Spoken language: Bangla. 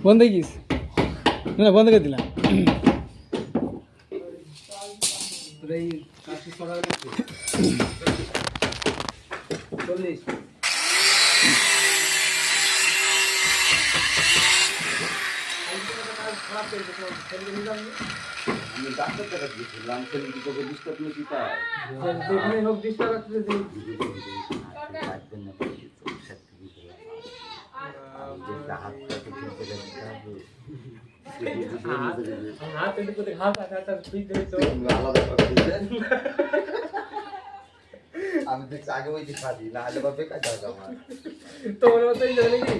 বন্ধ গিস না বন্ধ করে দিলাম এই কাশি করা হচ্ছে 40 আমি ডাক্তার টাকা দিয়েছিলাম সেদিন তোকে ডিস্টার্ব নিয়ে দিতে হয় যেখানে হোক ডিস্টার্ব করতে দিই আমি দেখছি আগে ওই যে খাবি না হলে বা বেকার যাবে আমার তোমার মতোই জানি কি